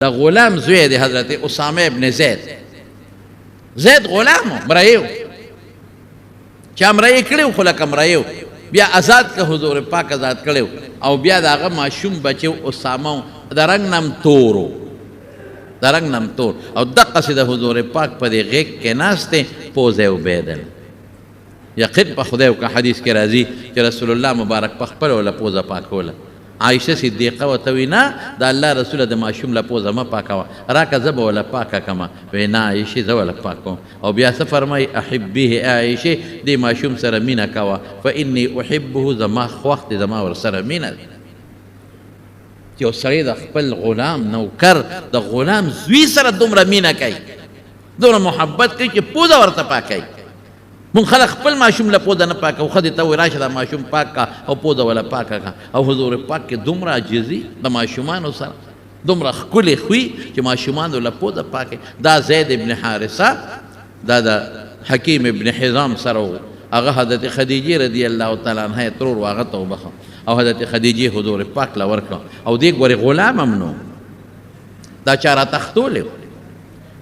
د غلام زوی دی حضرت اسامه ابن زید غلام مرایو چې مرای کړو خو لکه مرایو بیا آزاد که حضور پاک آزاد کړو او بیا د هغه ماشوم بچو اسامه د رنګ نم تورو د رنګ نم تور او دقسې د حضور پاک په دې غیږ کې ناسته پوزه وبیدل یقین په خدای او که حدیث کې راځي چې رسول الله مبارک په خپل ولا پوزه پاکوله عائشه صدیقه ورته وی نه د الله رسول د ماشوم له پوزه ما پاکوه راکه زه به وله پاکه کړمه وی نه عایشې زه وله پاک کوم او بیا څه فرمایي احبیه عایشې دې ماشوم سره مینه کوه فانی احبه زما خوښ دی زما ورسره مینه دی چې یو سړی د خپل غلام نوکر د غلام زوی سره دومره مینه کوي دومره محبت کوي چې پوزه ورته پاکوي مونږ خلک خپل ماشوم له پوزه نه پاکوو ښځې ته وایي راشه دا ماشوم پاک کا او پوزه وله پاکه کا او حضور پاک کې دومره عاجزي د ماشومانو سره دومره ښکلې خوی چې ماشومانو له پوزه پاکې دا زید ابن حارثه دا د حکیم ابن حزام سره و هغه حضرت خدیجې رضی الله تعالی عنها یې ترور و هغه ته وبخه او حضرت خدیجې حضور پاک له ورکړه او دې ګورې غلام هم نو دا چا را تختولی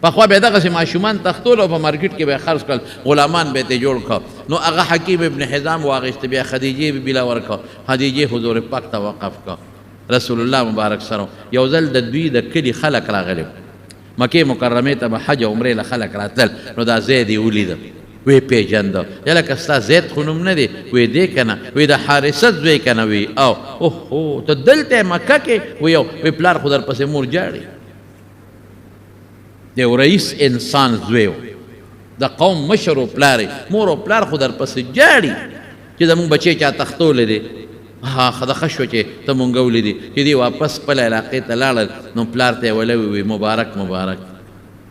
پخوا به دغسې ماشومان تختول او په مارکیټ کې به یې خرڅ کړل غلامان به یې جوړ کړه نو هغه حکیم ابن حزام واخیسته بیا خدیجې به بله ورکړه خدیجې حضور پاک ته وقف کړه رسول الله مبارک سره یو ځل د دوی د کلي خلک راغلي مکې مکرمې ته به حج او عمرې له خلک راتلل نو دا زید یې ولیده وی پیژنده یلکه ستا زید خو نوم نه دی وی دی که نه وی د حارثه زوی که نه وی او اوهو ته دلته مکه کې وی وی پلار خو در پسې مور جاړي د یو رئیس انسان زوی و د قوم مشر و پلار مور و پلار خو در پسې جاړي چې زمونږ بچی چا تختولی دی ښه شوه چې ته مونږ ولیدي چې دی واپس خپله علاقې ته لاړل نو پلار ته یې ولوي وي مبارک مبارک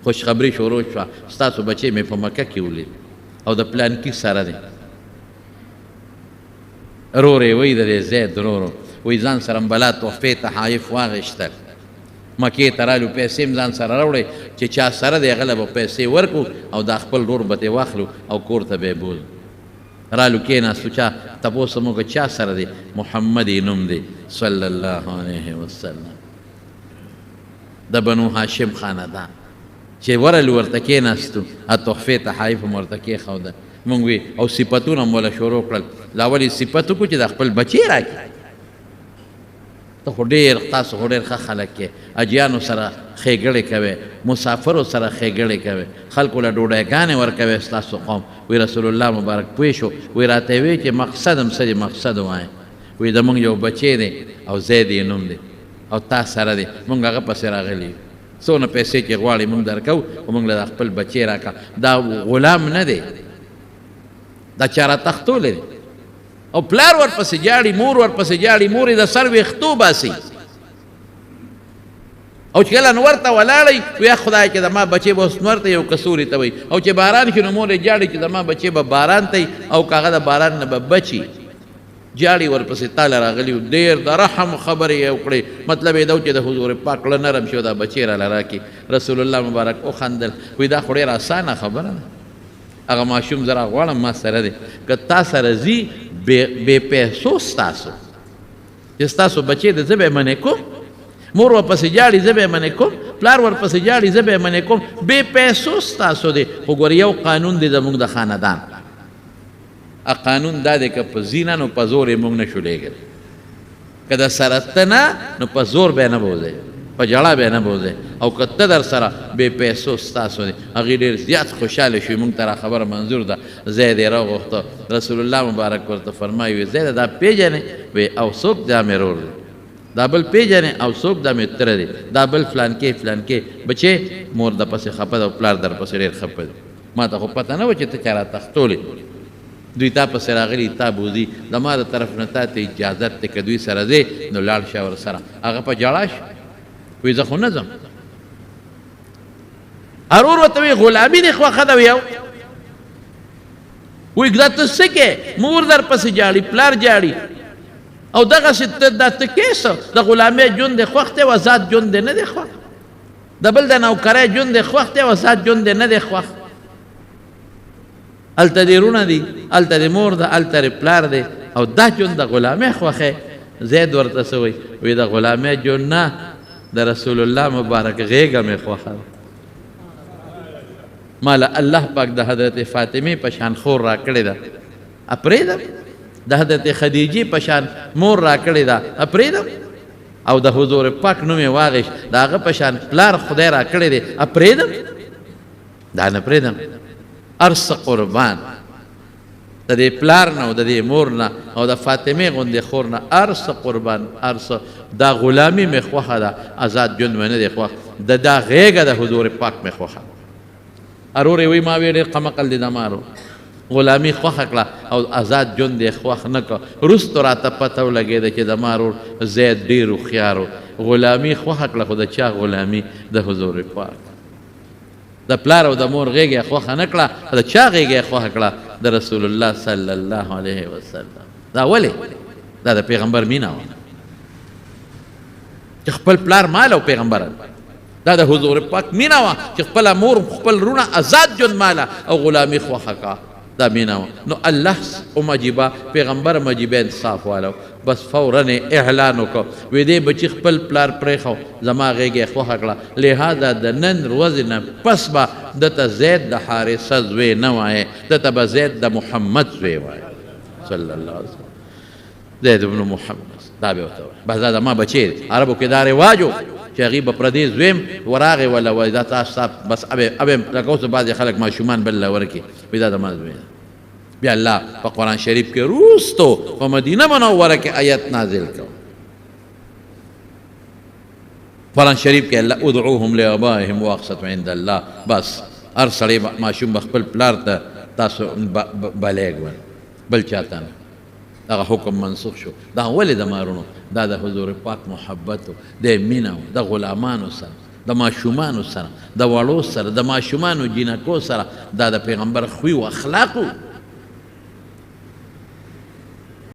خوشخبري شروع شوه ستاسو بچی مې په مکه کې ولید او د پلانکي سره دی رور یې وایي د دې زید رورو وایي ځان سره بلا تحفې تحایف واخیستل مکې ته رالو پیسې هم ځان سره راوړی چې چا سره دی هغه له به پیسې ورکړو او دا خپل رور به ترې واخلو او کور ته به یې بوزو رالو کېناستو چا تپوس مو که چا سره دی محمد یې نوم دی صلی الله علیه وسلم د بنو هاشم خاندان چې ورلو ورته کېناستو تحفې تحایف هم ورته کېښوده مونږ وی او صفتونه هم وله شروع کړل لا ولې صفت وکړو چې د خپل بچی راکړي ته خو ډېر تاسو خو ډېر ښه خلک کې اجیانو سره ښېګړې کوئ مسافرو سره ښېګړې کوئ خلکو له ډوډۍ ورکوئ ستاسو قوم وی رسول الله مبارک پوه شو وی راته یې وی چې مقصد هم څه دی مقصد وایه وی زمونږ یو بچی دی او زید یې نوم دی او تا سره دی مونږ هغه پسې راغلي څونه پیسې چې غواړې مونږ درکوو خو مونږ له خپل بچی راکړه دا غلام نه دی دا چا را تختولی دی او پلار ورپسې جاړي مور ورپسې جاړي مور یې د سر ویښتو باسي او چې کله نور ته ولاړئ ویا خدای چې زما بچی به اوس نور ته یو کسوري ته وایي او چې باران شي نو مور یې جاړي چې زما بچی به باران ته او که هغه د باران نه به بچي جاړي ورپسې تاله راغلي ډېر د رحم خبرې یې وکړې مطلب یې دا و چې د حضور پاک له نرم شو دا بچی راله راکړي رسول الله مبارک وخندل وایي دا خو ډېره اسانه خبره ده هغه ماشوم زه راغواړم ما سره دی که تا سره ځي بې پیسو ستاسو چې ستاسو بچی دی زه به یې منې کوم مور ورپسې جاړي زه به یې منې کوم پلار ورپسې جاړي زه به یې منې کوم بې پیسو ستاسو دی خو ګوره یو قانون دی زموږ د خاندان قانون دا دی که په زینه نو په زور یې موږ نه شو لېږلی که د سره ته نه نو په زور به یې نه بوځئ په جړه به یې نه بوځئ او که ته در سره بې پیسو ستاسو دی هغې ډېر زیات خوشحاله شوي موږ ته را خبره منظور ده زید یې راغوښته رسول الله مبارک ورته فرمایي وی زیده دا پیژنې وی او څوک دا مې رور دی دا بل پیژنې او څوک دا مې تره دی دا بل فلانکې فلانکې بچې مور د پسې خفه ده او پلار در پسې ډېر خفه دی ما ته خو پته نه وه چې ته چا را تختولې دوی تا پسې راغلي تا بوځي زما د طرف نه تا ته اجازت دی که دوی سره ځې نو لاړ شه ورسره هغه په ژړا شو وی زه خو نه ځم ارور ورته وی غلامي دې خوښه ده ویو وی دا ته څه کې مور در پسې جاړي پلار جاړي او دغسې دا ته کې څه د غلامۍ ژوند دې خوښ دی او ازاد ژوند دې نه دی خوښ د بل د نوکرۍ ژوند دې خوښ دی او ازاد ژوند دې نه دی خوښ هلته دې رونه دي هلته دې مور ده هلته دې پلار دی او دا ژوند د غلامۍ خوښی زید ورته څه وایي وی د غلامۍ ژوند نه د رسول الله مبارک غیږه مې خوښه ده ماله الله پاک د حضرت فاطمې په شان خور را کړې ده اپرېږدم د حضرت خدیجې په شان مور را کړې ده اپرېږدم او د حضور پاک نوم یې واغېست د هغه په شان پلار خدای را کړی دی اپرېږدم دا نه پرېږدم هر څه قربان د دې پلار نه او د دې مور نه او د فاطمې غوندې خور نه هر څه قربان هر څه دا غلامي مې خوښه ده آزاد ژوند مې نه دی خوښ د دا غېږه د حضور پاک مې خوښه ارور یې وایي ما ویې ډېر قمقل دی دمارو غلامي خوښه کړه او آزاد ژوند یې خوښ نه کړه وروستو راته پته ولګېده چې زما ورور زید ډېر هوښیار و غلامي خوښه کړه خو د چا غلامي د حضور پاک د پلار او د مور غېږه یې خوښه نه کړه د چا غېږه یې خوښه کړه د رسول الله صلی الله علیه وسلم دا ولې دا د پیغمبر مینه وه چې خپل پلار مال او پیغمبر دا د حضور پاک مینه وه چې خپله مور خپل رونه آزاد ژوند ماله او غلامي خوښه کړه دا مینه وه نو الله مجیبه پیغمبر مجیبه انصاف والو بس فوراً اعلان وکړو وی دې بچي خپل پلار پرېښو زما غېږه یې خوښه کړه لهذا د نن ورځې نه پس به دته زید د حارثه زوی نه وایې دته به زید د محمد زوی وایې صلی الله علیه وسلم زید بن محمد دا به ورته وایي بس دا زما بچی دی عربو کې دا رواج و چې هغې به پردې زویم وراغې وله وایي دا تاسو بس ابې لکه اوس بعضې خلک ماشومان بل له ورکړي وایي دا زما زوی دی بیا الله په قرآن شریف کې روستو په مدینه منوره کې آیت نازل کړ قرآن شریف کې الله ادعوهم لآبائهم واقسطوا عند الله بس هر سړی ماشوم به خپل پلار ته تاسو بلیږ بل چاته نه دغه حکم منسوخ شو دا ولې د مارونو دا د حضور پاک محبت د مینه د غلامانو سره د ماشومانو سره د وړو سره د ماشومانو جینکو سره دا د پیغمبر خوی و اخلاقو